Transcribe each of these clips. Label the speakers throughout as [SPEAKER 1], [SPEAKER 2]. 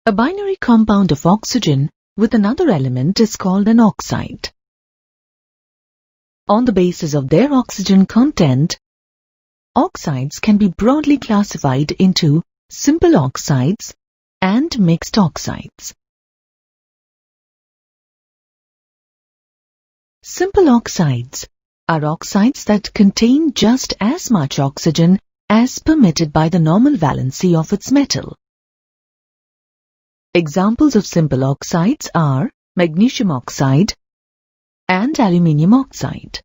[SPEAKER 1] A binary compound of oxygen with another element is called an oxide. On the basis of their oxygen content, oxides can be broadly classified into simple oxides and mixed oxides. Simple oxides are oxides that contain just as much oxygen as permitted by the normal valency of its metal. Examples of simple oxides are magnesium oxide and aluminium oxide.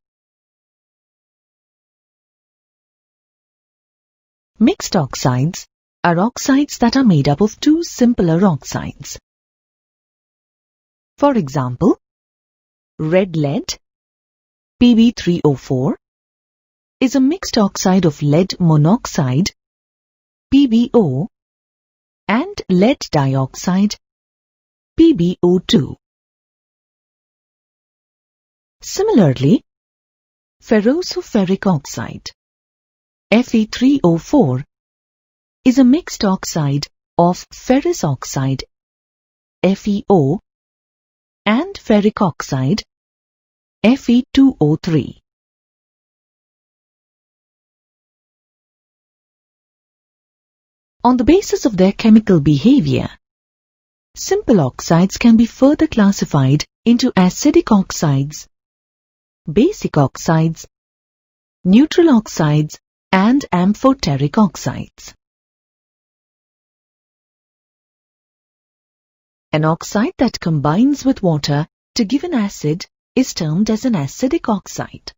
[SPEAKER 1] Mixed oxides are oxides that are made up of two simpler oxides. For example, red lead, Pb3O4, is a mixed oxide of lead monoxide, PbO, and lead dioxide, PbO2. Similarly, ferroso-ferric oxide, Fe3O4, is a mixed oxide of ferrous oxide, FeO, and ferric oxide, Fe2O3. On the basis of their chemical behavior, simple oxides can be further classified into acidic oxides, basic oxides, neutral oxides, and amphoteric oxides. An oxide that combines with water to give an acid is termed as an acidic oxide.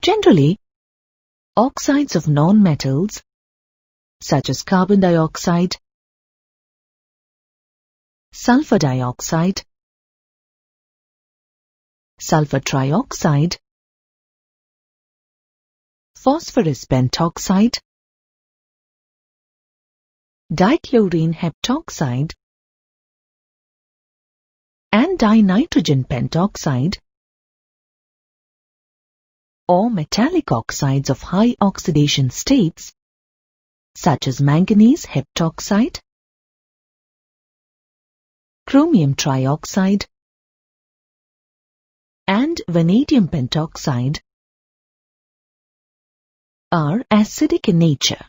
[SPEAKER 1] Generally, oxides of non-metals, such as carbon dioxide, sulfur dioxide, sulfur trioxide, phosphorus pentoxide, dichlorine heptoxide, and dinitrogen pentoxide, or metallic oxides of high oxidation states, such as manganese heptoxide, chromium trioxide, and vanadium pentoxide, are acidic in nature.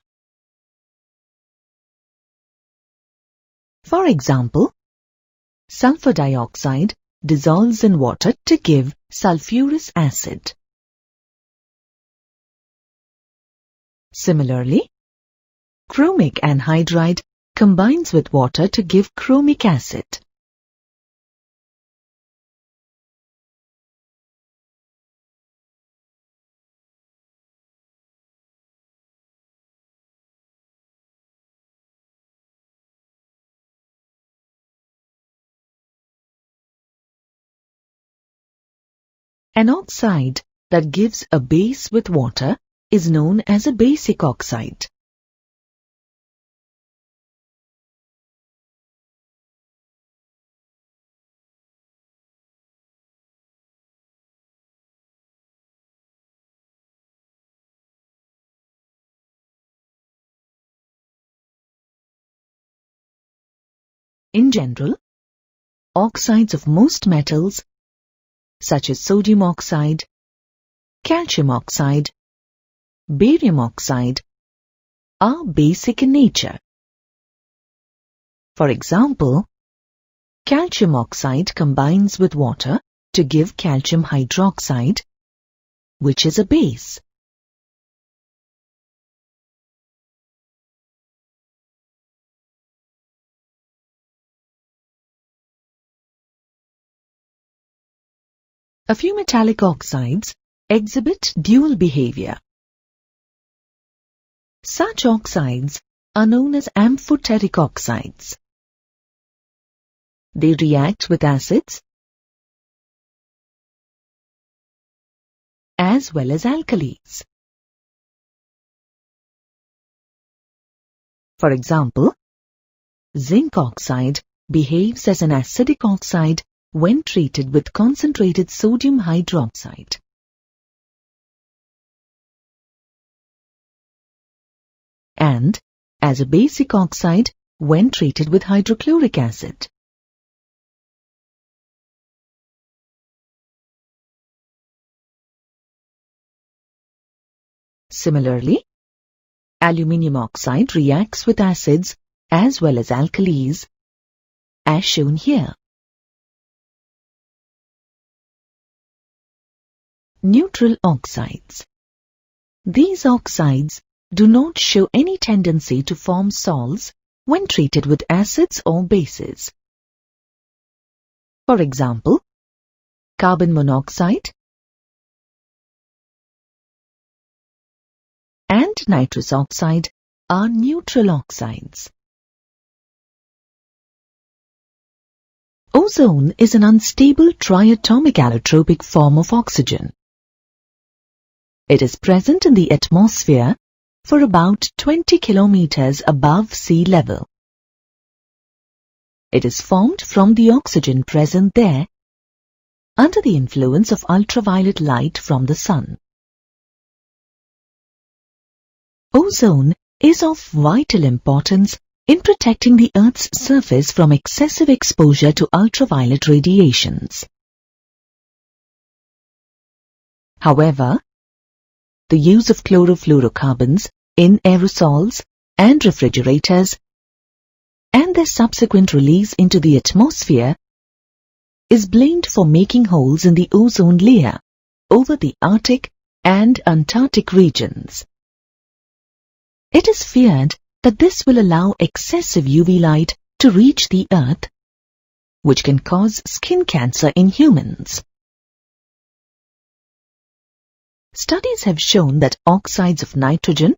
[SPEAKER 1] For example, sulfur dioxide dissolves in water to give sulphurous acid. Similarly, chromic anhydride combines with water to give chromic acid. An oxide that gives a base with water is known as a basic oxide. In general, oxides of most metals, such as sodium oxide, calcium oxide, barium oxide, are basic in nature. For example, calcium oxide combines with water to give calcium hydroxide, which is a base. A few metallic oxides exhibit dual behavior. Such oxides are known as amphoteric oxides. They react with acids as well as alkalis. For example, zinc oxide behaves as an acidic oxide when treated with concentrated sodium hydroxide. and as a basic oxide when treated with hydrochloric acid. Similarly, aluminium oxide reacts with acids as well as alkalis, as shown here. Neutral oxides. These oxides do not show any tendency to form sols when treated with acids or bases. For example, carbon monoxide and nitrous oxide are neutral oxides. Ozone is an unstable triatomic allotropic form of oxygen. It is present in the atmosphere for about 20 kilometers above sea level. It is formed from the oxygen present there under the influence of ultraviolet light from the sun. Ozone is of vital importance in protecting the Earth's surface from excessive exposure to ultraviolet radiations. However, the use of chlorofluorocarbons in aerosols and refrigerators and their subsequent release into the atmosphere is blamed for making holes in the ozone layer over the Arctic and Antarctic regions. It is feared that this will allow excessive UV light to reach the Earth, which can cause skin cancer in humans. Studies have shown that oxides of nitrogen,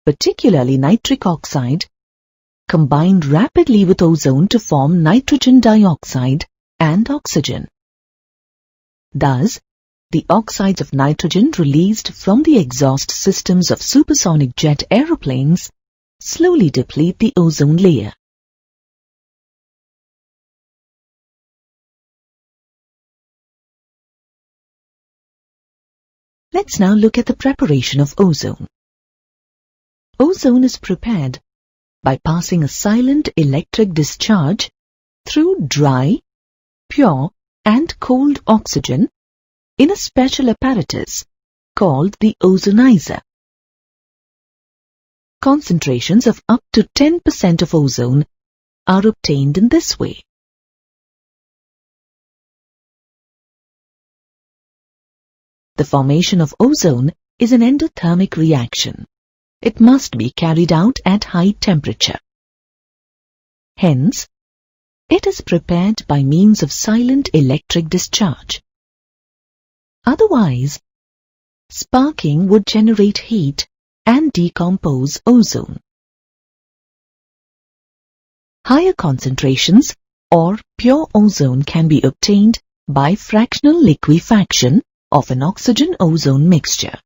[SPEAKER 1] particularly nitric oxide, combine rapidly with ozone to form nitrogen dioxide and oxygen. Thus, the oxides of nitrogen released from the exhaust systems of supersonic jet aeroplanes slowly deplete the ozone layer. Let's now look at the preparation of ozone. Ozone is prepared by passing a silent electric discharge through dry, pure and cold oxygen in a special apparatus called the ozonizer. Concentrations of up to 10% of ozone are obtained in this way. The formation of ozone is an endothermic reaction. It must be carried out at high temperature. Hence, it is prepared by means of silent electric discharge. Otherwise, sparking would generate heat and decompose ozone. Higher concentrations or pure ozone can be obtained by fractional liquefaction of an oxygen-ozone mixture.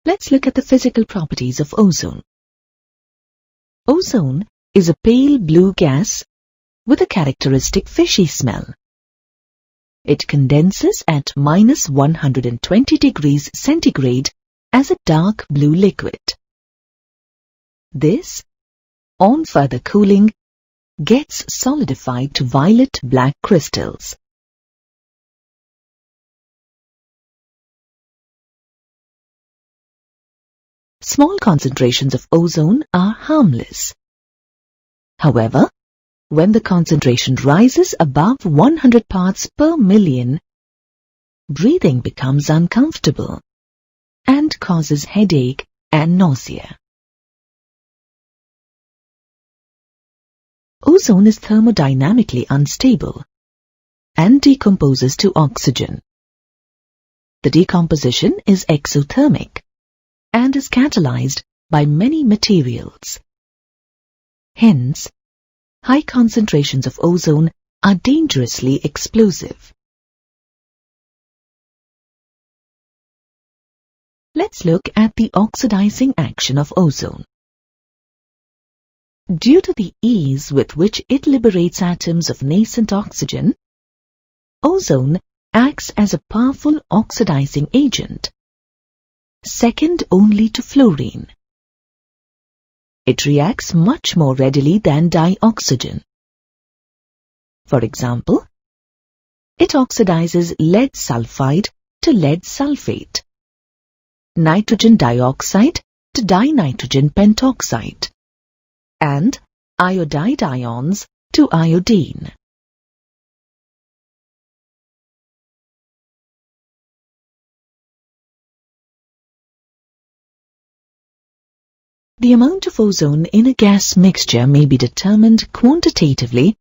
[SPEAKER 1] Let's look at the physical properties of ozone. Ozone is a pale blue gas with a characteristic fishy smell. It condenses at -120 degrees centigrade as a dark blue liquid. This, on further cooling, gets solidified to violet-black crystals. Small concentrations of ozone are harmless. However, when the concentration rises above 100 parts per million, breathing becomes uncomfortable and causes headache and nausea. Ozone is thermodynamically unstable and decomposes to oxygen. The decomposition is exothermic and is catalyzed by many materials. Hence, high concentrations of ozone are dangerously explosive. Let's look at the oxidizing action of ozone. Due to the ease with which it liberates atoms of nascent oxygen, ozone acts as a powerful oxidizing agent. second only to fluorine. It reacts much more readily than dioxygen. For example, it oxidizes lead sulfide to lead sulfate, nitrogen dioxide to dinitrogen pentoxide, and iodide ions to iodine. The amount of ozone in a gas mixture may be determined quantitatively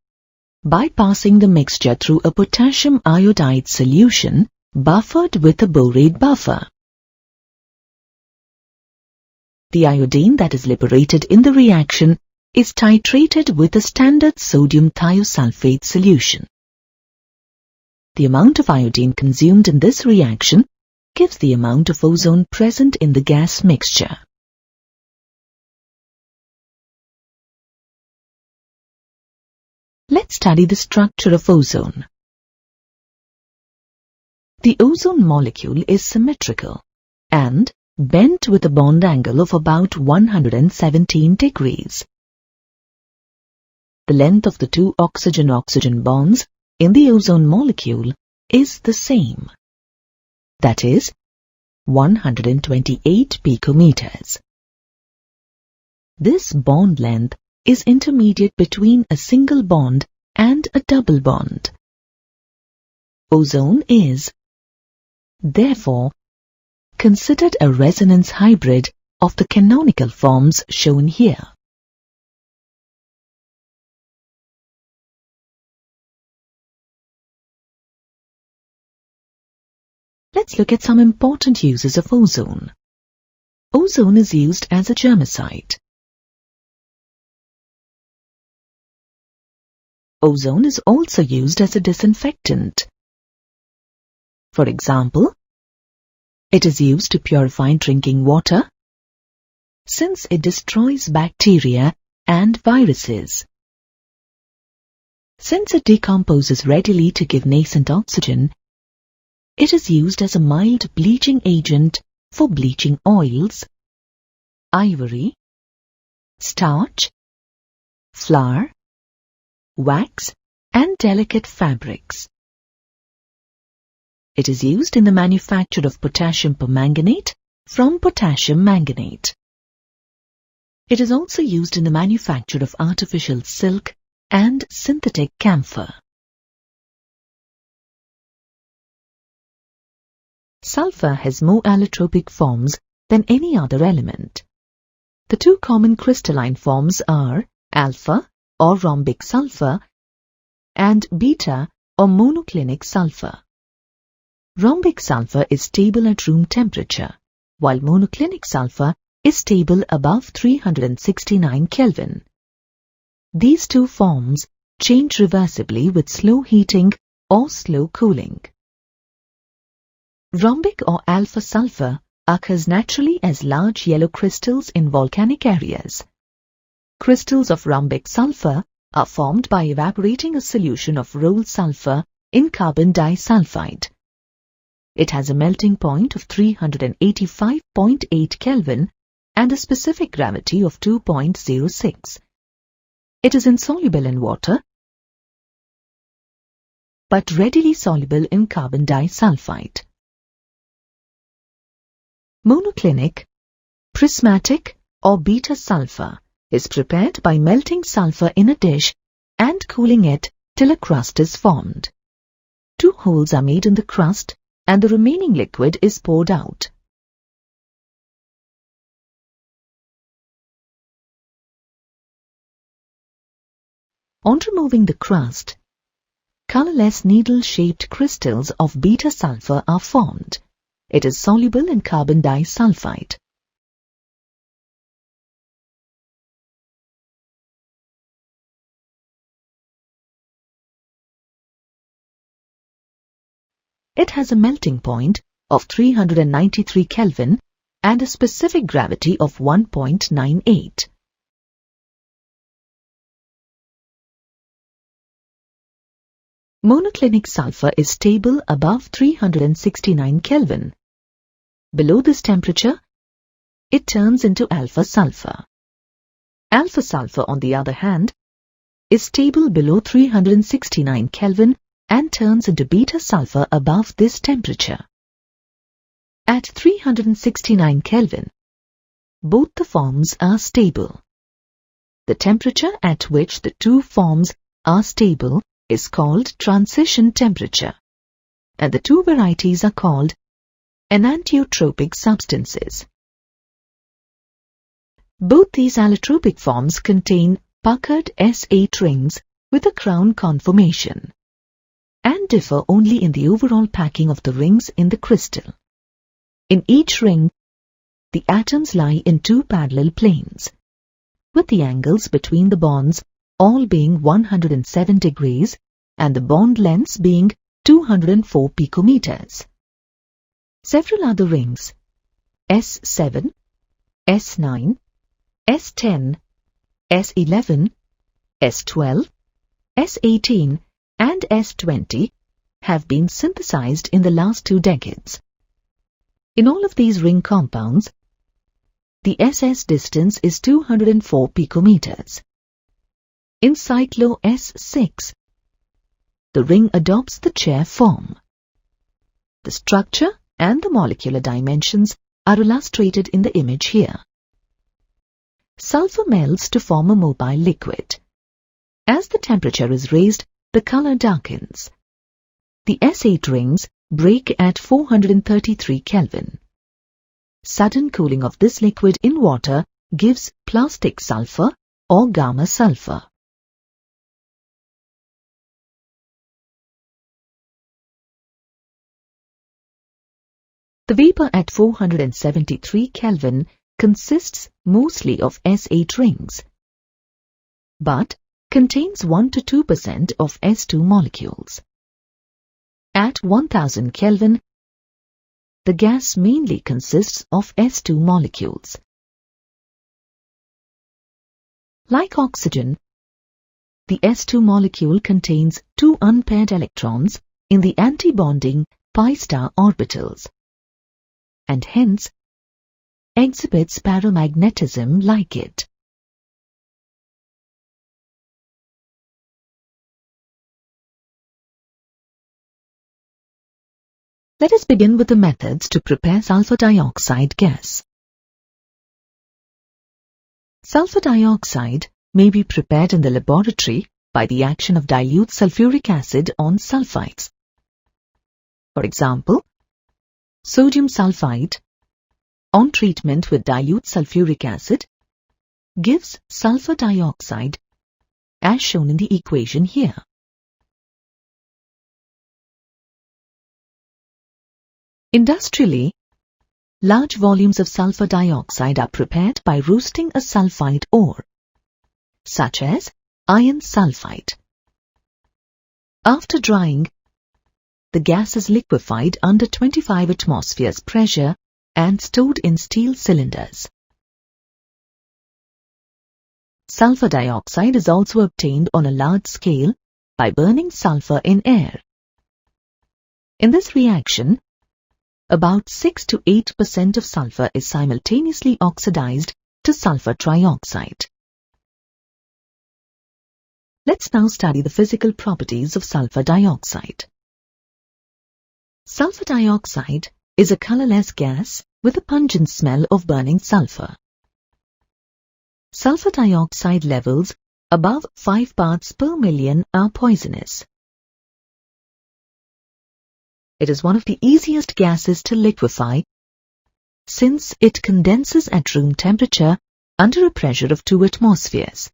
[SPEAKER 1] by passing the mixture through a potassium iodide solution buffered with a borate buffer. The iodine that is liberated in the reaction is titrated with a standard sodium thiosulfate solution. The amount of iodine consumed in this reaction gives the amount of ozone present in the gas mixture. Let's study the structure of ozone. The ozone molecule is symmetrical and bent with a bond angle of about 117 degrees. The length of the two oxygen-oxygen bonds in the ozone molecule is the same. That is, 128 picometers. This bond length is intermediate between a single bond and a double bond. Ozone is, therefore, considered a resonance hybrid of the canonical forms shown here. Let's look at some important uses of ozone. Ozone is used as a germicide. Ozone is also used as a disinfectant. For example, it is used to purify drinking water, since it destroys bacteria and viruses. Since it decomposes readily to give nascent oxygen, it is used as a mild bleaching agent for bleaching oils, ivory, starch, flour, wax, and delicate fabrics. It is used in the manufacture of potassium permanganate from potassium manganate. It is also used in the manufacture of artificial silk and synthetic camphor. Sulfur has more allotropic forms than any other element. The two common crystalline forms are alpha or rhombic sulfur and beta or monoclinic sulfur. Rhombic sulfur is stable at room temperature, while monoclinic sulfur is stable above 369 Kelvin. These two forms change reversibly with slow heating or slow cooling. Rhombic or alpha sulfur occurs naturally as large yellow crystals in volcanic areas. Crystals of rhombic sulfur are formed by evaporating a solution of rolled sulfur in carbon disulfide. It has a melting point of 385.8 Kelvin and a specific gravity of 2.06. It is insoluble in water, but readily soluble in carbon disulfide. Monoclinic, prismatic, or beta sulfur is prepared by melting sulfur in a dish and cooling it till a crust is formed. Two holes are made in the crust and the remaining liquid is poured out. On removing the crust, colorless needle-shaped crystals of beta sulfur are formed. It is soluble in carbon disulfide. It has a melting point of 393 Kelvin and a specific gravity of 1.98. Monoclinic sulfur is stable above 369 Kelvin. Below this temperature, it turns into alpha sulfur. Alpha sulfur, on the other hand, is stable below 369 Kelvin and turns into beta sulfur above this temperature. At 369 Kelvin, both the forms are stable. The temperature at which the two forms are stable is called transition temperature, and the two varieties are called enantiotropic substances. Both these allotropic forms contain puckered S8 rings with a crown conformation and differ only in the overall packing of the rings in the crystal. In each ring, the atoms lie in two parallel planes, with the angles between the bonds all being 107 degrees and the bond lengths being 204 picometers. Several other rings, S7, S9, S10, S11, S12, S18 and S20 have been synthesized in the last 2 decades. In all of these ring compounds, the SS distance is 204 picometers. In cyclo S6, the ring adopts the chair form. The structure and the molecular dimensions are illustrated in the image here. Sulfur melts to form a mobile liquid. As the temperature is raised, the color darkens. The S8 rings break at 433 Kelvin. Sudden cooling of this liquid in water gives plastic sulfur or gamma sulfur. The vapor at 473 Kelvin consists mostly of S8 rings, but contains 1 to 2% of S2 molecules. At 1000 Kelvin, the gas mainly consists of S2 molecules. Like oxygen, the S2 molecule contains 2 unpaired electrons in the antibonding pi star orbitals, and hence exhibits paramagnetism like it. Let us begin with the methods to prepare sulfur dioxide gas. Sulfur dioxide may be prepared in the laboratory by the action of dilute sulfuric acid on sulfides. For example, sodium sulfide on treatment with dilute sulfuric acid gives sulfur dioxide as shown in the equation here. Industrially, large volumes of sulfur dioxide are prepared by roasting a sulfide ore, such as iron sulfide. After drying, the gas is liquefied under 25 atmospheres pressure and stored in steel cylinders. Sulfur dioxide is also obtained on a large scale by burning sulfur in air. In this reaction, about 6 to 8% of sulfur is simultaneously oxidized to sulfur trioxide. Let's now study the physical properties of sulfur dioxide. Sulfur dioxide is a colorless gas with a pungent smell of burning sulfur. Sulfur dioxide levels above 5 parts per million are poisonous. It is one of the easiest gases to liquefy since it condenses at room temperature under a pressure of 2 atmospheres.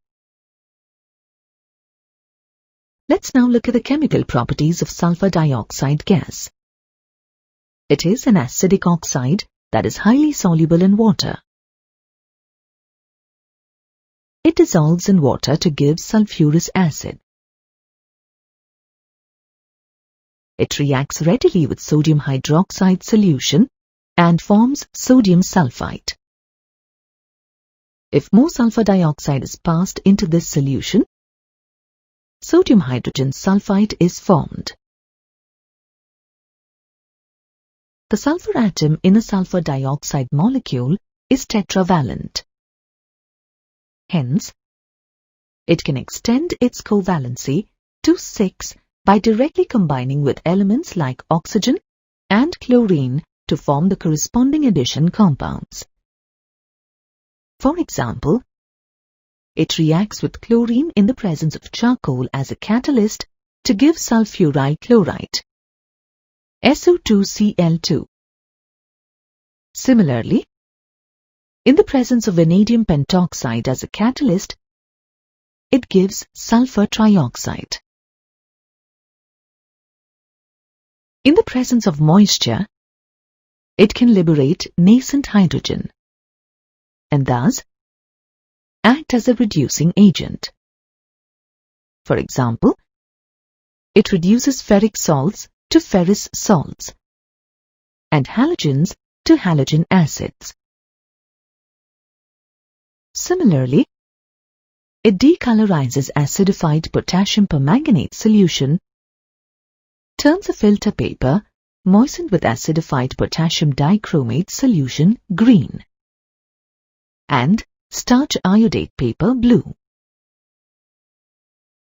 [SPEAKER 1] Let's now look at the chemical properties of sulfur dioxide gas. It is an acidic oxide that is highly soluble in water. It dissolves in water to give sulfurous acid. It reacts readily with sodium hydroxide solution and forms sodium sulfite. If more sulfur dioxide is passed into this solution, sodium hydrogen sulfite is formed. The sulfur atom in a sulfur dioxide molecule is tetravalent. Hence, it can extend its covalency to 6 by directly combining with elements like oxygen and chlorine to form the corresponding addition compounds. For example, it reacts with chlorine in the presence of charcoal as a catalyst to give sulfuryl chloride, SO2Cl2. Similarly, in the presence of vanadium pentoxide as a catalyst, it gives sulfur trioxide. In the presence of moisture, it can liberate nascent hydrogen and thus act as a reducing agent. For example, it reduces ferric salts to ferrous salts and halogens to halogen acids. Similarly, it decolorizes acidified potassium permanganate solution, turns a filter paper moistened with acidified potassium dichromate solution green, and starch iodate paper blue.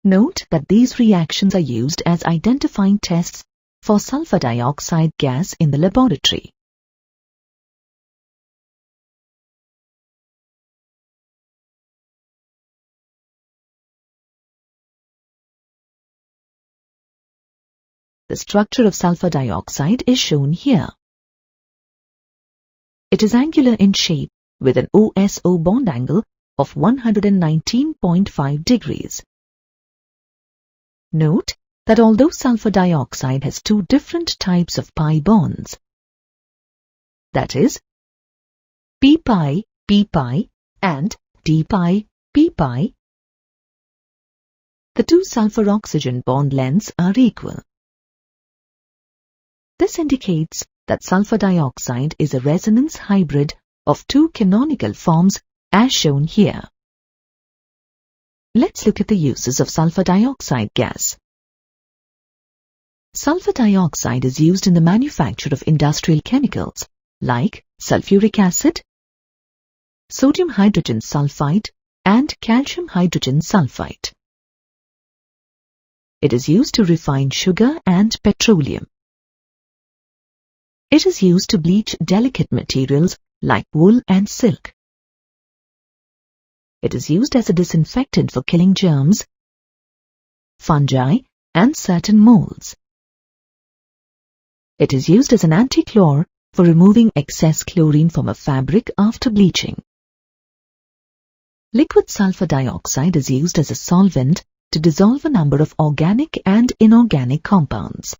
[SPEAKER 1] Note that these reactions are used as identifying tests for sulfur dioxide gas in the laboratory. The structure of sulfur dioxide is shown here. It is angular in shape with an OSO bond angle of 119.5 degrees. Note that although sulfur dioxide has two different types of pi bonds, that is, p-pi, p-pi and d-pi, p-pi, the two sulfur-oxygen bond lengths are equal. This indicates that sulfur dioxide is a resonance hybrid of two canonical forms as shown here. Let's look at the uses of sulfur dioxide gas. Sulfur dioxide is used in the manufacture of industrial chemicals like sulfuric acid, sodium hydrogen sulfide and calcium hydrogen sulfide. It is used to refine sugar and petroleum. It is used to bleach delicate materials like wool and silk. It is used as a disinfectant for killing germs, fungi, and certain molds. It is used as an anti-chlor for removing excess chlorine from a fabric after bleaching. Liquid sulfur dioxide is used as a solvent to dissolve a number of organic and inorganic compounds.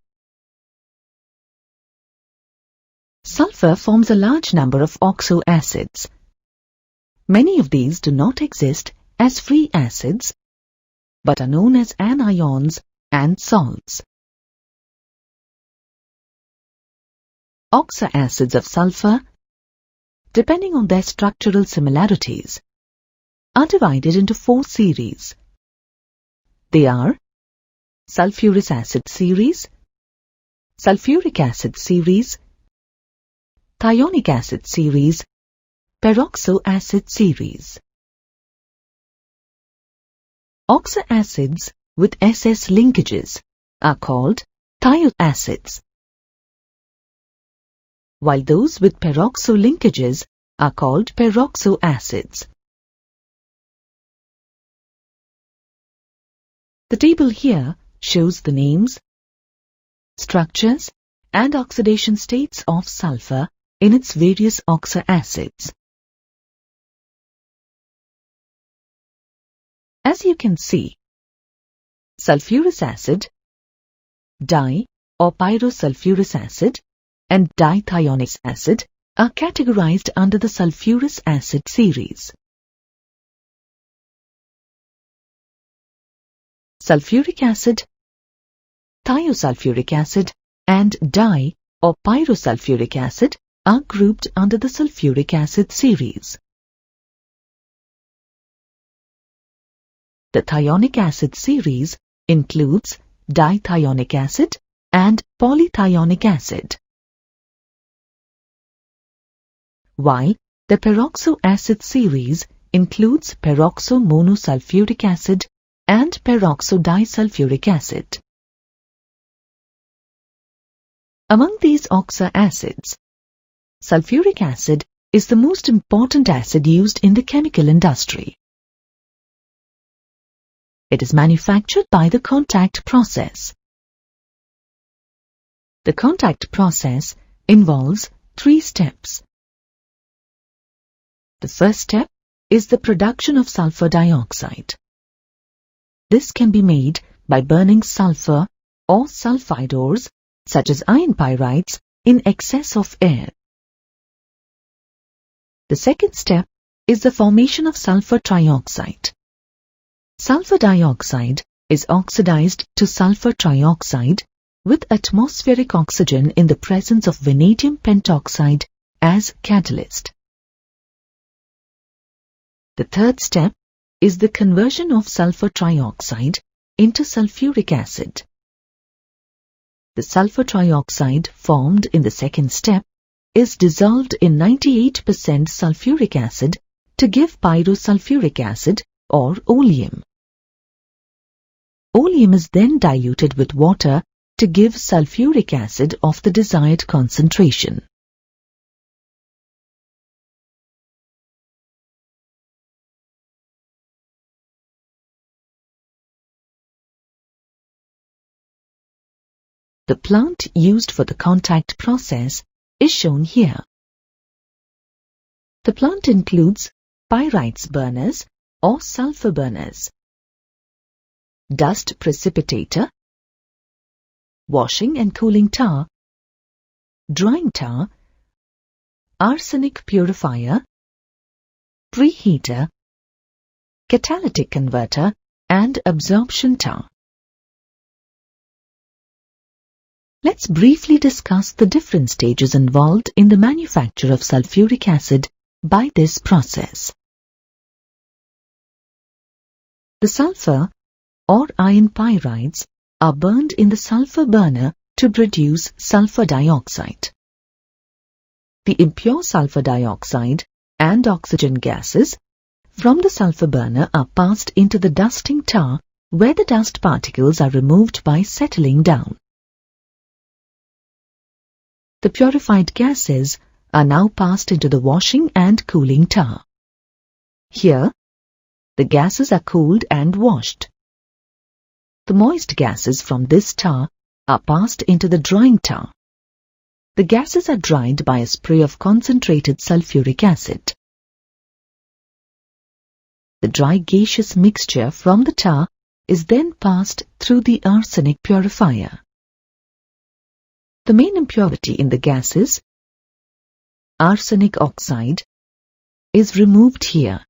[SPEAKER 1] Sulfur forms a large number of OXOACIDs. Many of these do not exist as free acids, but are known as anions and salts. OXOACIDs of sulfur, depending on their structural similarities, are divided into 4 series. They are sulfurous acid series, sulfuric acid series, thionic acid series, peroxoacid series. OXOACIDs with SS linkages are called thioacids, while those with peroxo linkages are called peroxoacids. The table here shows the names, structures, and oxidation states of sulfur in its various OXOACIDs. As you can see, sulfurous acid, di- or pyrosulfurous acid, and dithionic acid are categorized under the sulfurous acid series. Sulfuric acid, thiosulfuric acid, and di- or pyrosulfuric acid are grouped under the sulfuric acid series. The thionic acid series includes dithionic acid and polythionic acid. while the peroxoacid series includes peroxomonosulfuric acid and peroxodisulfuric acid. Among these oxoacids, sulfuric acid is the most important acid used in the chemical industry. It is manufactured by the contact process. The contact process involves 3 steps. The first step is the production of sulfur dioxide. This can be made by burning sulfur or sulfide ores such as iron pyrites in excess of air. The second step is the formation of sulfur trioxide. Sulfur dioxide is oxidized to sulfur trioxide with atmospheric oxygen in the presence of vanadium pentoxide as catalyst. The third step is the conversion of sulfur trioxide into sulfuric acid. The sulfur trioxide formed in the second step is dissolved in 98% sulfuric acid to give pyrosulfuric acid or oleum. Oleum is then diluted with water to give sulfuric acid of the desired concentration. The plant used for the contact process is shown here. The plant includes pyrites burners or sulfur burners, dust precipitator, washing and cooling tar, drying tar, arsenic purifier, preheater, catalytic converter, and absorption tar. Let's briefly discuss the different stages involved in the manufacture of sulfuric acid by this process. The sulfur or iron pyrites are burned in the sulfur burner to produce sulfur dioxide. The impure sulfur dioxide and oxygen gases from the sulfur burner are passed into the dusting tar, where the dust particles are removed by settling down. The purified gases are now passed into the washing and cooling tar. Here, the gases are cooled and washed. The moist gases from this tar are passed into the drying tar. The gases are dried by a spray of concentrated sulfuric acid. The dry gaseous mixture from the tar is then passed through the arsenic purifier. The main impurity in the gases, arsenic oxide, is removed here.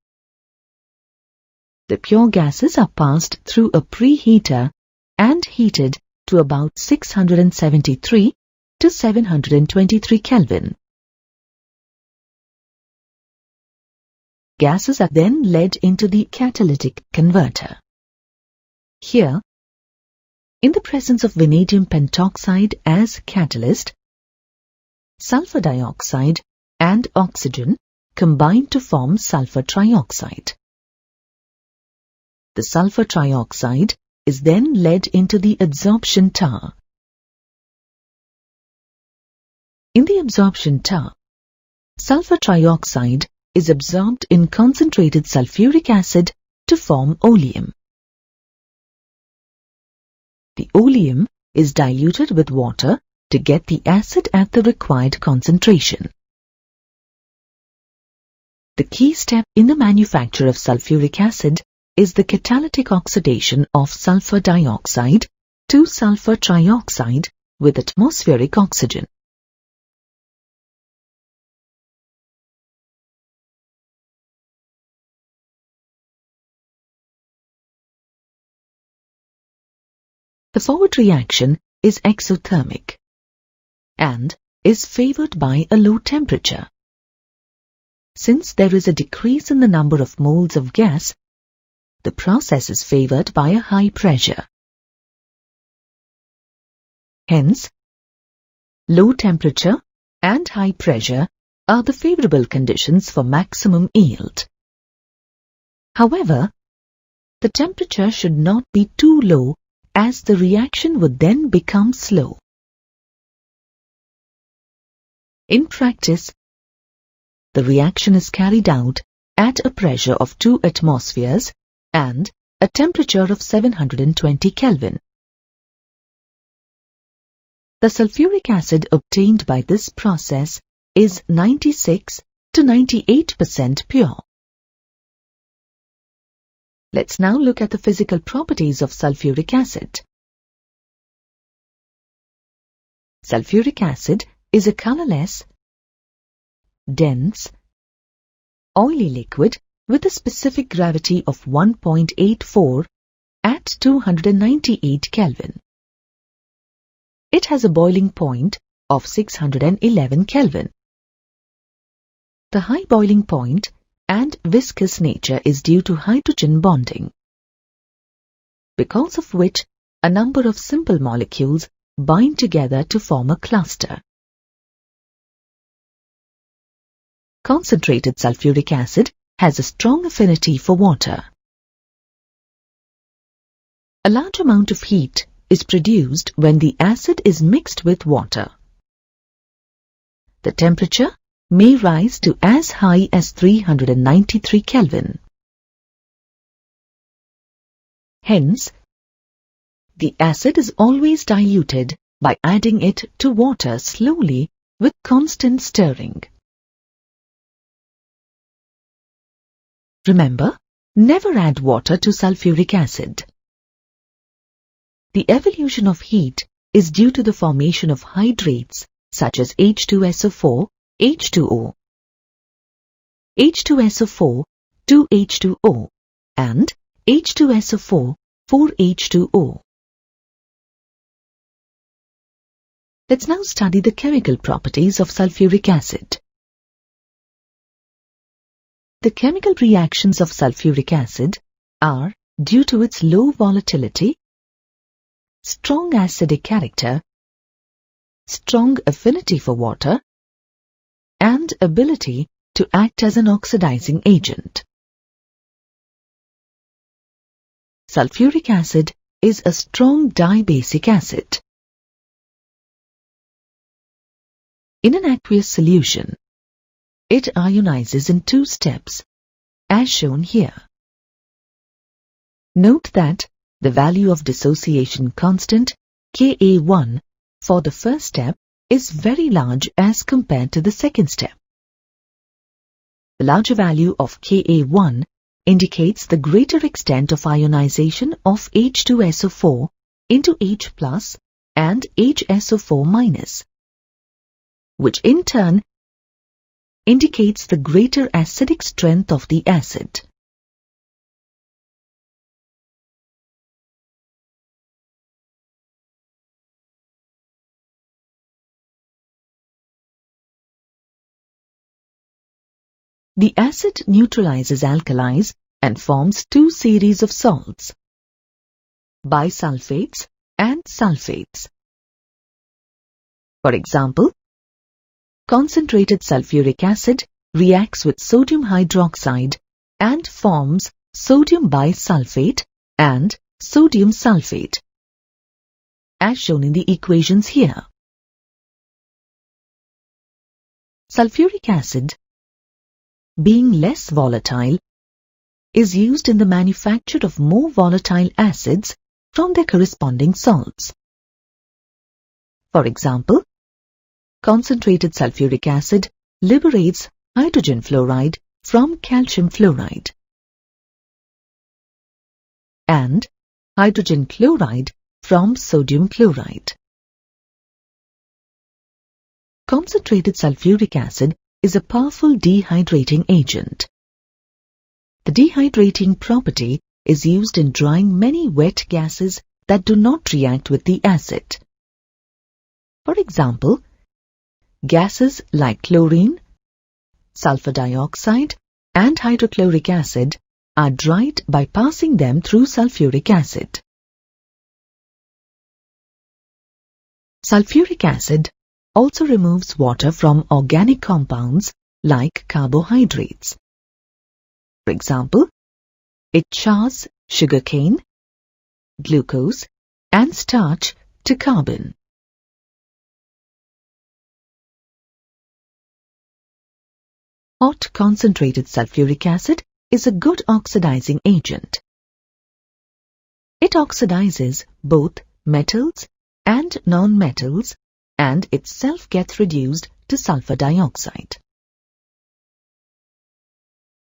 [SPEAKER 1] The pure gases are passed through a preheater and heated to about 673 to 723 Kelvin. Gases are then led into the catalytic converter. Here, in the presence of vanadium pentoxide as catalyst, sulfur dioxide and oxygen combine to form sulfur trioxide. The sulfur trioxide is then led into the absorption tar. In the absorption tar, sulfur trioxide is absorbed in concentrated sulfuric acid to form oleum. The oleum is diluted with water to get the acid at the required concentration. The key step in the manufacture of sulfuric acid is the catalytic oxidation of sulfur dioxide to sulfur trioxide with atmospheric oxygen. The forward reaction is exothermic and is favored by a low temperature. Since there is a decrease in the number of moles of gas, the process is favored by a high pressure. Hence, low temperature and high pressure are the favorable conditions for maximum yield. However, the temperature should not be too low, as the reaction would then become slow. In practice, the reaction is carried out at a pressure of 2 atmospheres and a temperature of 720 Kelvin. The sulfuric acid obtained by this process is 96 to 98% pure. Let's now look at the physical properties of sulfuric acid. Sulfuric acid is a colorless, dense, oily liquid with a specific gravity of 1.84 at 298 Kelvin. It has a boiling point of 611 Kelvin. The high boiling point and viscous nature is due to hydrogen bonding, because of which a number of simple molecules bind together to form a cluster. Concentrated sulfuric acid has a strong affinity for water. A large amount of heat is produced when the acid is mixed with water. The temperature may rise to as high as 393 Kelvin. Hence, the acid is always diluted by adding it to water slowly with constant stirring. Remember, never add water to sulfuric acid. The evolution of heat is due to the formation of hydrates such as H2SO4, H2O, H2SO4, 2H2O, and H2SO4, 4H2O. Let's now study the chemical properties of sulfuric acid. The chemical reactions of sulfuric acid are due to its low volatility, strong acidic character, strong affinity for water, and ability to act as an oxidizing agent. Sulfuric acid is a strong dibasic acid. In an aqueous solution, it ionizes in 2 steps, as shown here. Note that the value of dissociation constant, Ka1, for the first step is very large as compared to the second step. The larger value of Ka1 indicates the greater extent of ionization of H2SO4 into H+ and HSO4-, which in turn indicates the greater acidic strength of the acid. The acid neutralizes alkalis and forms 2 series of salts, bisulfates and sulfates. For example, concentrated sulfuric acid reacts with sodium hydroxide and forms sodium bisulfate and sodium sulfate, as shown in the equations here. Sulfuric acid, being less volatile, is used in the manufacture of more volatile acids from their corresponding salts. For example, concentrated sulfuric acid liberates hydrogen fluoride from calcium fluoride, and hydrogen chloride from sodium chloride. Concentrated sulfuric acid is a powerful dehydrating agent. The dehydrating property is used in drying many wet gases that do not react with the acid. For example, gases like chlorine, sulfur dioxide, and hydrochloric acid are dried by passing them through sulfuric acid. Sulfuric acid also removes water from organic compounds like carbohydrates. For example, it chars sugarcane, glucose, and starch to carbon. Hot concentrated sulfuric acid is a good oxidizing agent. It oxidizes both metals and non-metals and itself gets reduced to sulfur dioxide.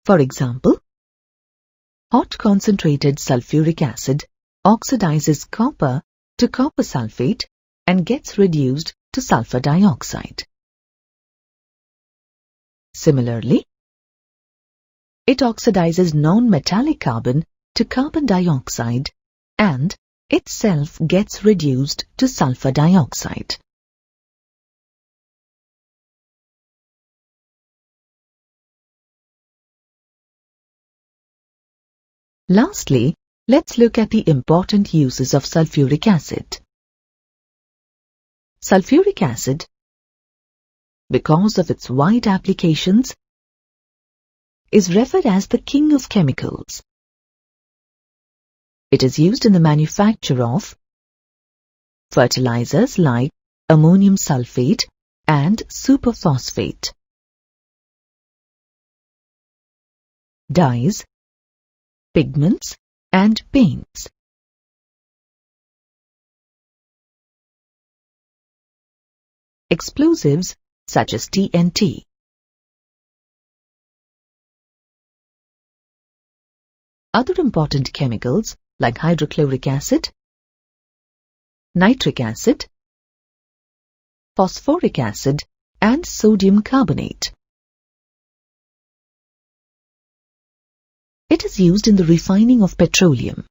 [SPEAKER 1] For example, hot concentrated sulfuric acid oxidizes copper to copper sulfate and gets reduced to sulfur dioxide. Similarly, it oxidizes non-metallic carbon to carbon dioxide and itself gets reduced to sulfur dioxide. Lastly, let's look at the important uses of sulfuric acid. Sulfuric acid, because of its wide applications, is referred as the king of chemicals. It is used in the manufacture of fertilizers like ammonium sulfate and superphosphate, dyes, pigments, and paints. Explosives such as TNT. Other important chemicals like hydrochloric acid, nitric acid, phosphoric acid, and sodium carbonate. It is used in the refining of petroleum.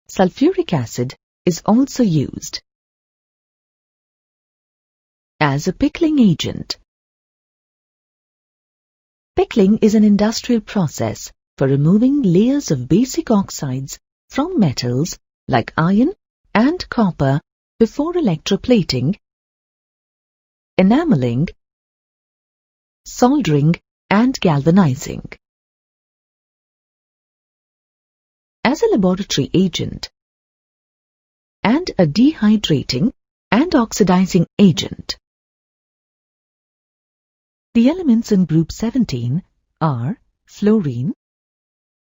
[SPEAKER 1] Sulfuric acid is also used as a pickling agent. Pickling is an industrial process for removing layers of basic oxides from metals like iron and copper before electroplating, enameling, soldering, and galvanizing. As a laboratory agent and a dehydrating and oxidizing agent. The elements in group 17 are fluorine,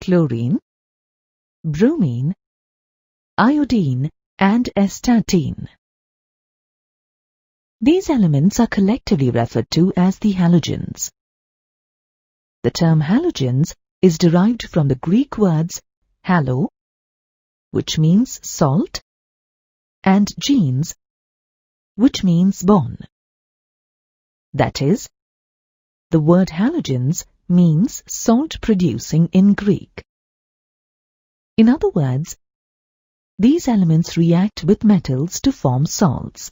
[SPEAKER 1] chlorine, bromine, iodine, and astatine. These elements are collectively referred to as the halogens. The term halogens is derived from the Greek words halo, which means salt, and genes, which means born. That is, the word halogens means salt-producing in Greek. In other words, these elements react with metals to form salts.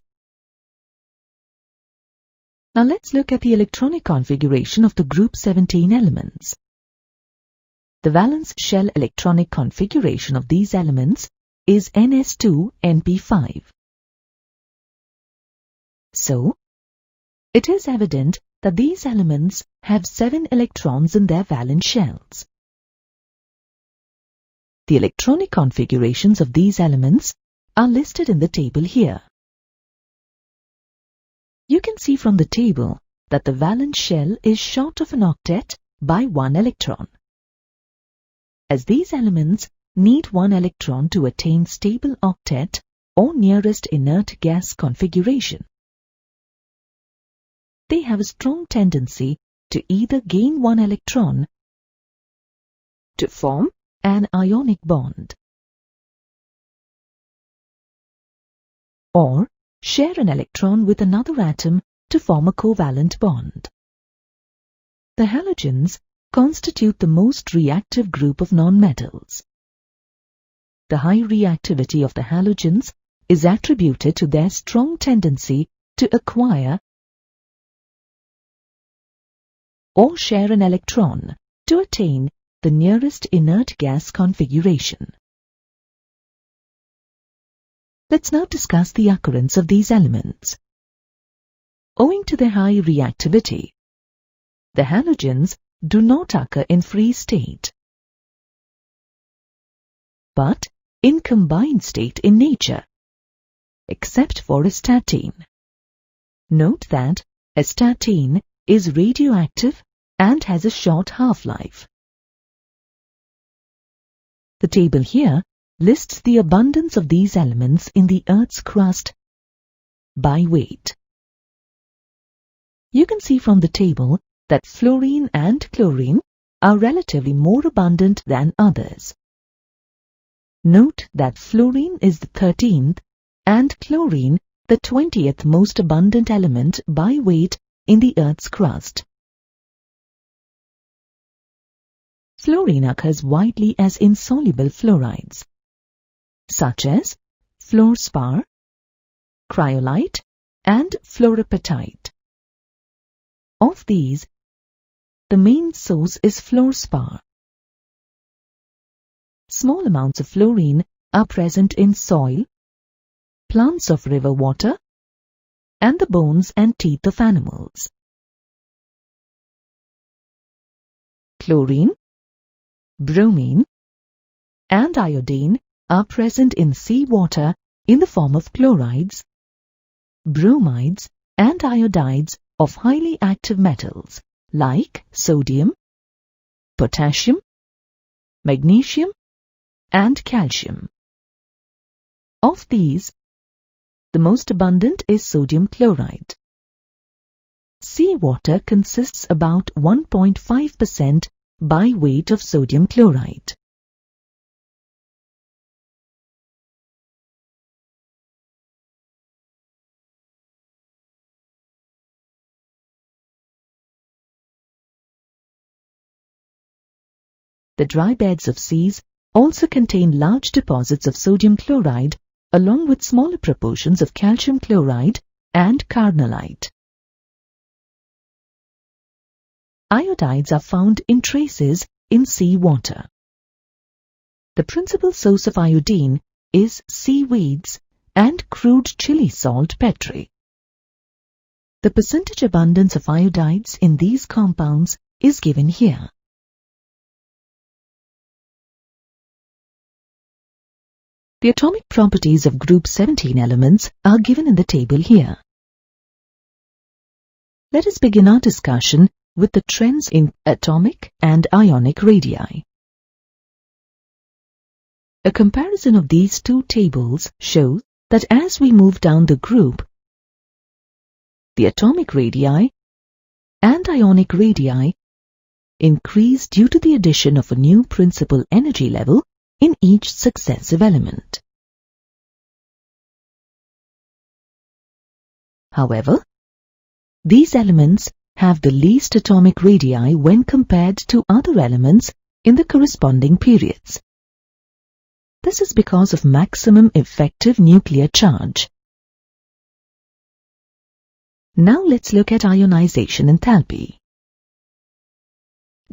[SPEAKER 1] Now let's look at the electronic configuration of the group 17 elements. The valence shell electronic configuration of these elements is ns2np5. So, it is evident that these elements have 7 electrons in their valence shells. The electronic configurations of these elements are listed in the table here. You can see from the table that the valence shell is short of an octet by 1 electron. As these elements need 1 electron to attain stable octet or nearest inert gas configuration, they have a strong tendency to either gain 1 electron to form an ionic bond or share an electron with another atom to form a covalent bond. The halogens constitute the most reactive group of nonmetals. The high reactivity of the halogens is attributed to their strong tendency to acquire or share an electron to attain the nearest inert gas configuration. Let's now discuss the occurrence of these elements. Owing to their high reactivity, the halogens do not occur in free state, but in combined state in nature, except for astatine. Note that astatine is radioactive and has a short half-life. The table here lists the abundance of these elements in the Earth's crust by weight. You can see from the table that fluorine and chlorine are relatively more abundant than others. Note that fluorine is the 13th and chlorine the 20th most abundant element by weight in the Earth's crust. Fluorine occurs widely as insoluble fluorides, such as fluorspar, cryolite, and fluorapatite. Of these, the main source is fluorspar. Small amounts of fluorine are present in soil, plants of river water, and the bones and teeth of animals. Chlorine, bromine, and iodine are present in seawater in the form of chlorides, bromides, and iodides of highly active metals like sodium, potassium, magnesium, and calcium. Of these, the most abundant is sodium chloride. Seawater consists about 1.5% by weight of sodium chloride. The dry beds of seas also contain large deposits of sodium chloride along with smaller proportions of calcium chloride and carnallite. Iodides are found in traces in seawater. The principal source of iodine is seaweeds and crude chili salt petre. The percentage abundance of iodides in these compounds is given here. The atomic properties of group 17 elements are given in the table here. Let us begin our discussion with the trends in atomic and ionic radii. A comparison of these two tables shows that as we move down the group, the atomic radii and ionic radii increase due to the addition of a new principal energy level in each successive element. However, these elements have the least atomic radii when compared to other elements in the corresponding periods. This is because of maximum effective nuclear charge. Now let's look at ionization enthalpy.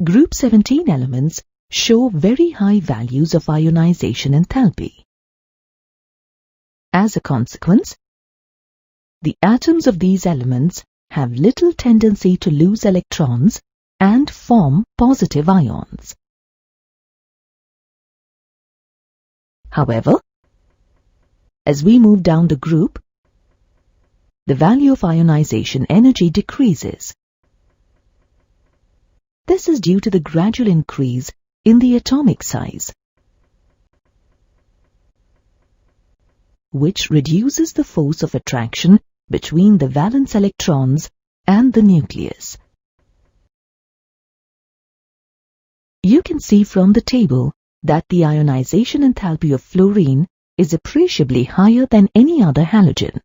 [SPEAKER 1] Group 17 elements show very high values of ionization enthalpy. As a consequence, the atoms of these elements have little tendency to lose electrons and form positive ions. However, as we move down the group, the value of ionization energy decreases. This is due to the gradual increase in the atomic size, which reduces the force of attraction between the valence electrons and the nucleus. You can see from the table that the ionization enthalpy of fluorine is appreciably higher than any other halogen,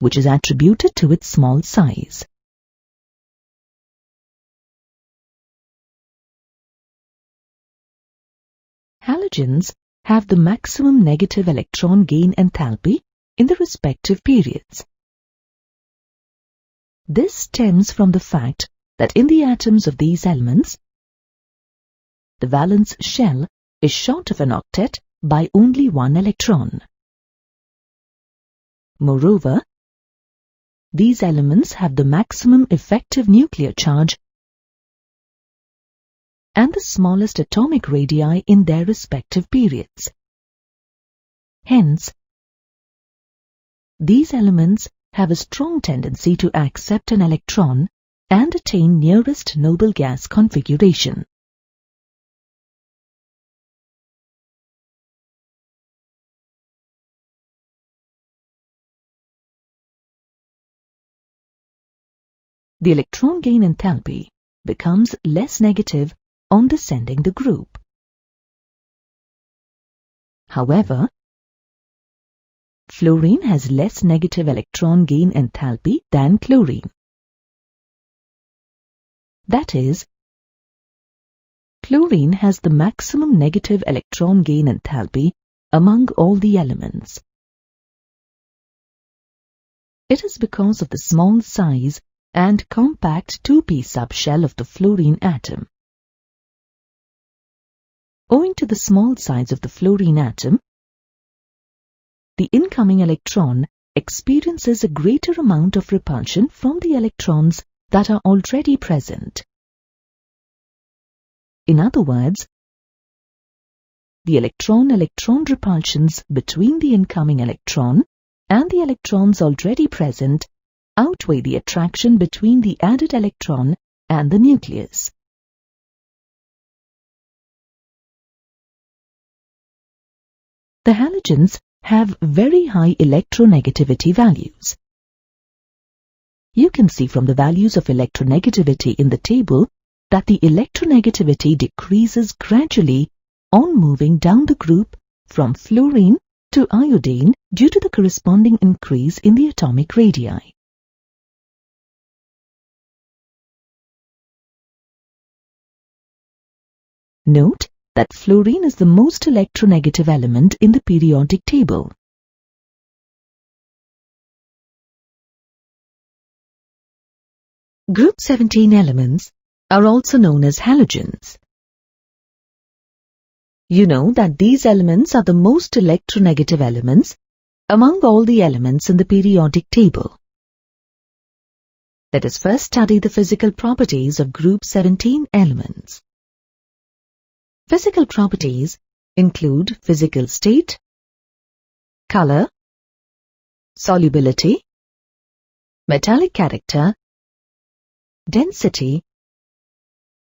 [SPEAKER 1] which is attributed to its small size. Halogens have the maximum negative electron gain enthalpy in the respective periods. This stems from the fact that in the atoms of these elements, the valence shell is short of an octet by only one electron. Moreover, these elements have the maximum effective nuclear charge and the smallest atomic radii in their respective periods. Hence, these elements have a strong tendency to accept an electron and attain nearest noble gas configuration. The electron gain enthalpy becomes less negative on descending the group. However, fluorine has less negative electron gain enthalpy than chlorine. That is, chlorine has the maximum negative electron gain enthalpy among all the elements. It is because of the small size and compact 2p subshell of the fluorine atom. Owing to the small size of the fluorine atom, the incoming electron experiences a greater amount of repulsion from the electrons that are already present. In other words, the electron-electron repulsions between the incoming electron and the electrons already present outweigh the attraction between the added electron and the nucleus. The halogens have very high electronegativity values. You can see from the values of electronegativity in the table that the electronegativity decreases gradually on moving down the group from fluorine to iodine due to the corresponding increase in the atomic radii. Note that fluorine is the most electronegative element in the periodic table. Group 17 elements are also known as halogens. You know that these elements are the most electronegative elements among all the elements in the periodic table. Let us first study the physical properties of group 17 elements. Physical properties include physical state, color, solubility, metallic character, density,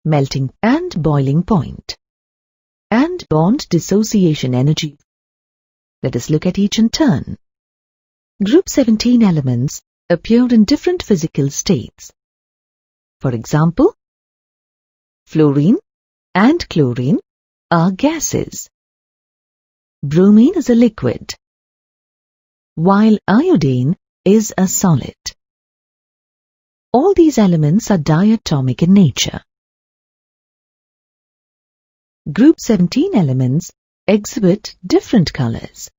[SPEAKER 1] melting and boiling point, and bond dissociation energy. Let us look at each in turn. Group 17 elements appear in different physical states. For example, fluorine and chlorine are gases. Bromine is a liquid, while iodine is a solid. All these elements are diatomic in nature. Group 17 elements exhibit different colors.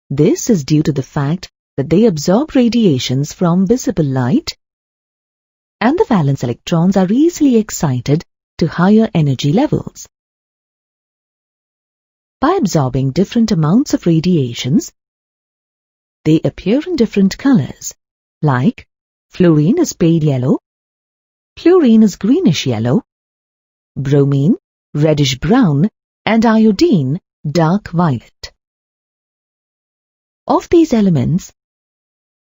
[SPEAKER 1] This is due to the fact that they absorb radiations from visible light, and the valence electrons are easily excited to higher energy levels. By absorbing different amounts of radiations, they appear in different colors, like fluorine is pale yellow, chlorine is greenish yellow, bromine reddish brown, and iodine dark violet. Of these elements,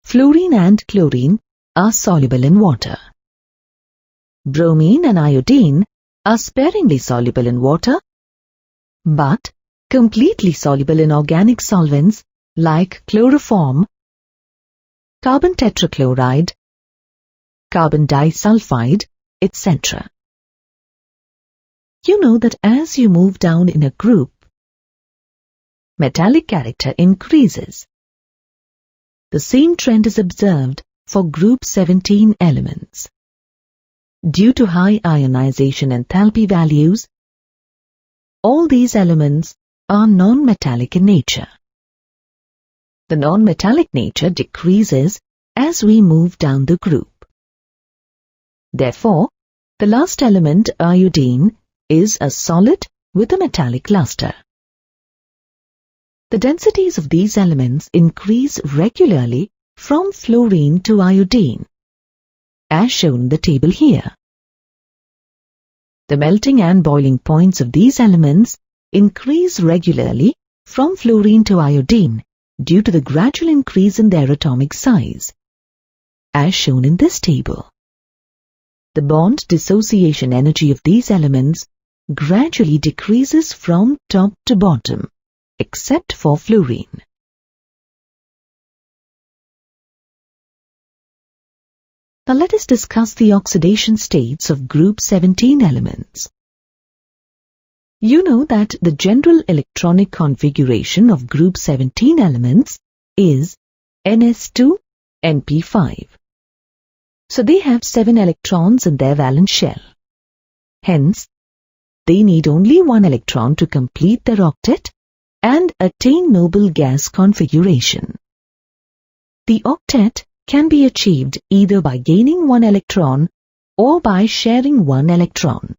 [SPEAKER 1] fluorine and chlorine are soluble in water. Bromine and iodine are sparingly soluble in water, but completely soluble in organic solvents like chloroform, carbon tetrachloride, carbon disulfide, etc. You know that as you move down in a group, metallic character increases. The same trend is observed for group 17 elements. Due to high ionization enthalpy values, all these elements are non-metallic in nature. The non-metallic nature decreases as we move down the group. Therefore, the last element, iodine, is a solid with a metallic luster. The densities of these elements increase regularly from fluorine to iodine, as shown in the table here. The melting and boiling points of these elements increase regularly from fluorine to iodine due to the gradual increase in their atomic size, as shown in this table. The bond dissociation energy of these elements gradually decreases from top to bottom, except for fluorine. Now let us discuss the oxidation states of group 17 elements. You know that the general electronic configuration of group 17 elements is Ns2Np5. So they have 7 electrons in their valence shell. Hence, they need only 1 electron to complete their octet and attain noble gas configuration. The octet can be achieved either by gaining 1 electron or by sharing 1 electron.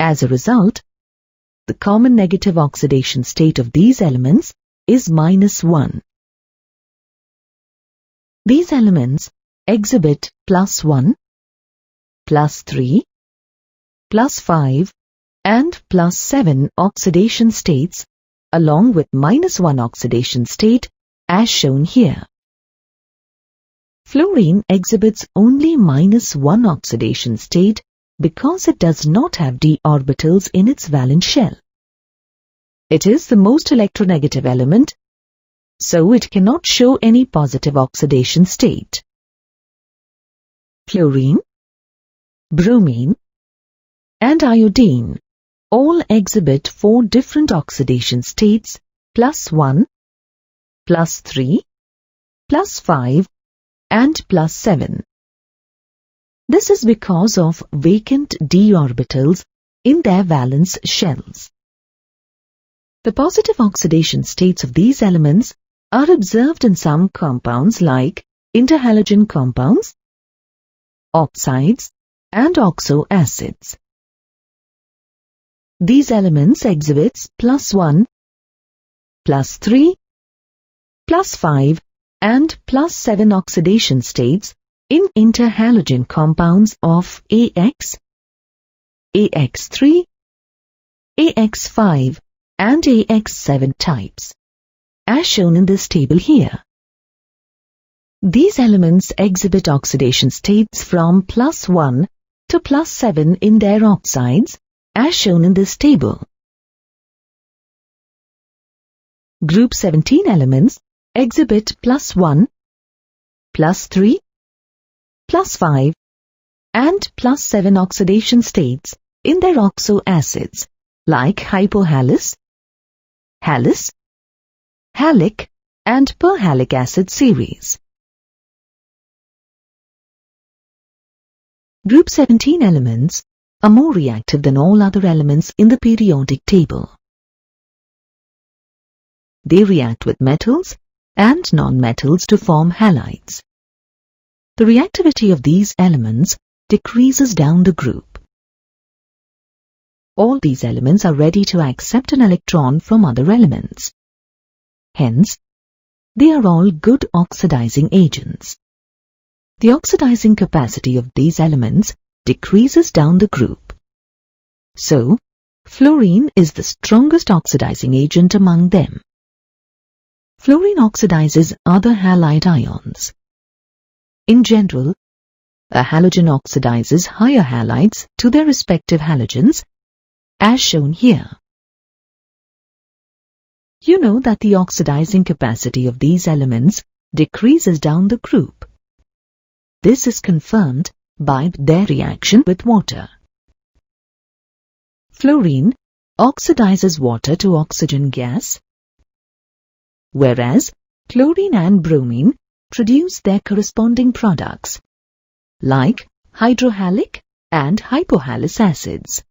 [SPEAKER 1] As a result, the common negative oxidation state of these elements is -1. These elements exhibit +1, +3, +5 and +7 oxidation states along with -1 oxidation state as shown here. Fluorine exhibits only -1 oxidation state because it does not have d orbitals in its valence shell. It is the most electronegative element, so it cannot show any positive oxidation state. Fluorine, bromine, and iodine all exhibit 4 different oxidation states, +1, +3, +5, and +7. This is because of vacant d orbitals in their valence shells. The positive oxidation states of these elements are observed in some compounds like interhalogen compounds, oxides, and OXOACIDS. These elements exhibit +1, +3, +5, and +7 oxidation states in interhalogen compounds of AX, AX3, AX5, and AX7 types, as shown in this table here. These elements exhibit oxidation states from +1 to +7 in their oxides, as shown in this table. Group 17 elements exhibit +1, +3, +5, and +7 oxidation states in their OXOACIDs like hypohalous, halous, halic, and perhalic acid series. Group 17 elements are more reactive than all other elements in the periodic table. They react with metals and non-metals to form halides. The reactivity of these elements decreases down the group. All these elements are ready to accept an electron from other elements. Hence, they are all good oxidizing agents. The oxidizing capacity of these elements decreases down the group. So, fluorine is the strongest oxidizing agent among them. Fluorine oxidizes other halide ions. In general, a halogen oxidizes higher halides to their respective halogens, as shown here. You know that the oxidizing capacity of these elements decreases down the group. This is confirmed by their reaction with water. Fluorine oxidizes water to oxygen gas, whereas chlorine and bromine produce their corresponding products, like hydrohalic and hypohalous acids.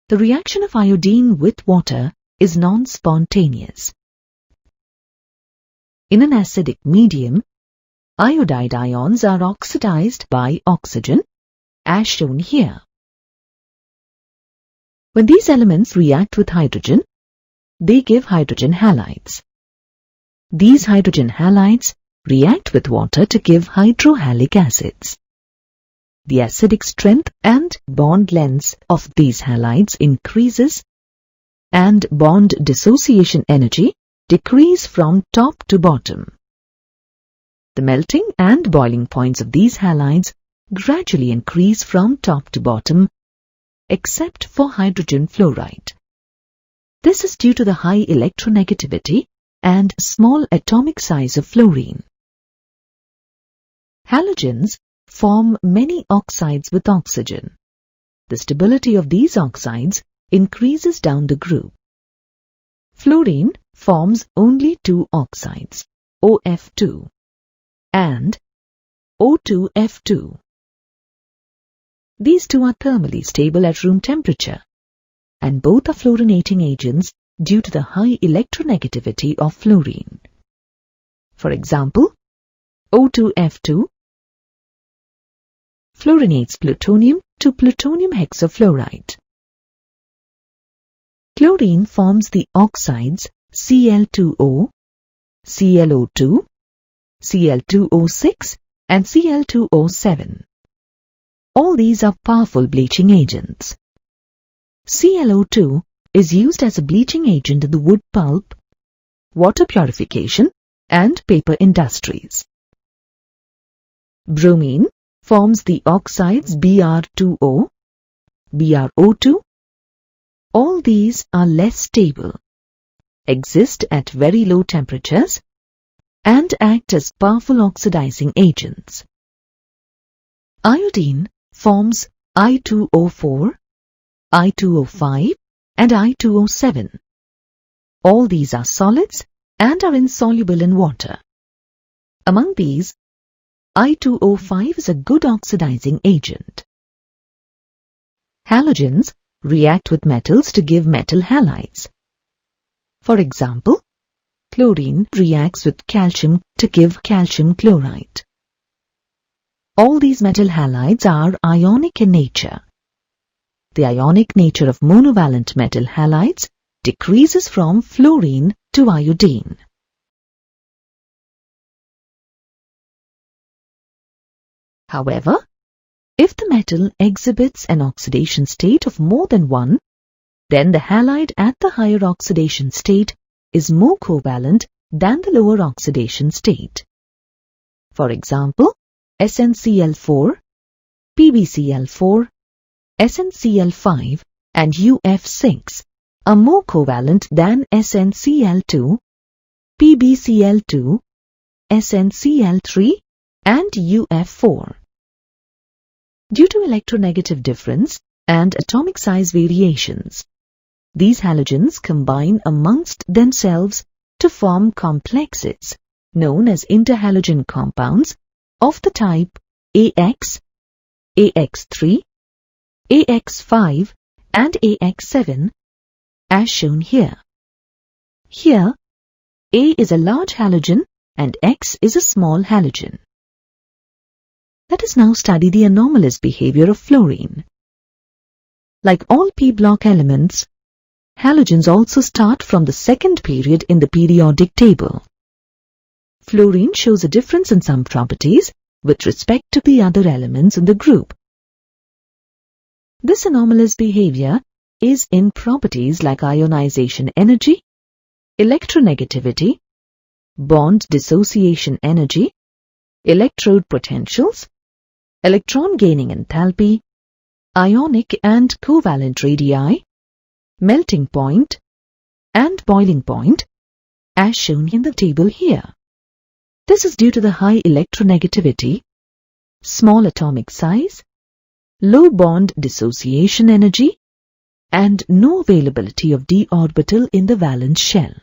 [SPEAKER 1] The reaction of iodine with water is non-spontaneous. In an acidic medium, iodide ions are oxidized by oxygen, as shown here. When these elements react with hydrogen, they give hydrogen halides. These hydrogen halides react with water to give hydrohalic acids. The acidic strength and bond lengths of these halides increases and bond dissociation energy decrease from top to bottom. The melting and boiling points of these halides gradually increase from top to bottom, except for hydrogen fluoride. This is due to the high electronegativity and small atomic size of fluorine. Halogens form many oxides with oxygen. The stability of these oxides increases down the group. Fluorine forms only two oxides, OF2 and O2F2. These two are thermally stable at room temperature, and both are fluorinating agents due to the high electronegativity of fluorine. For example, O2F2 fluorinates plutonium to plutonium hexafluoride. Chlorine forms the oxides Cl2O, ClO2, Cl2O6 and Cl2O7. All these are powerful bleaching agents. ClO2 is used as a bleaching agent in the wood pulp, water purification and paper industries. Bromine forms the oxides Br2O, BrO2. All these are less stable, exist at very low temperatures, and act as powerful oxidizing agents. Iodine forms I2O4, I2O5 and I2O7. All these are solids and are insoluble in water. Among these, I2O5 is a good oxidizing agent. Halogens react with metals to give metal halides. For example, chlorine reacts with calcium to give calcium chloride. All these metal halides are ionic in nature. The ionic nature of monovalent metal halides decreases from fluorine to iodine. However, if the metal exhibits an oxidation state of more than 1, then the halide at the higher oxidation state is more covalent than the lower oxidation state. For example, SnCl4, PbCl4, SnCl5 and UF6 are more covalent than SnCl2, PbCl2, SnCl3 and UF4. Due to electronegative difference and atomic size variations, these halogens combine amongst themselves to form complexes known as interhalogen compounds of the type AX, AX3, AX5 and AX7 as shown here. Here, A is a large halogen and X is a small halogen. Let us now study the anomalous behavior of fluorine. Like all p-block elements, halogens also start from the second period in the periodic table. Fluorine shows a difference in some properties with respect to the other elements in the group. This anomalous behavior is in properties like ionization energy, electronegativity, bond dissociation energy, electrode potentials, electron gaining enthalpy, ionic and covalent radii, melting point, and boiling point, as shown in the table here. This is due to the high electronegativity, small atomic size, low bond dissociation energy, and no availability of d orbital in the valence shell.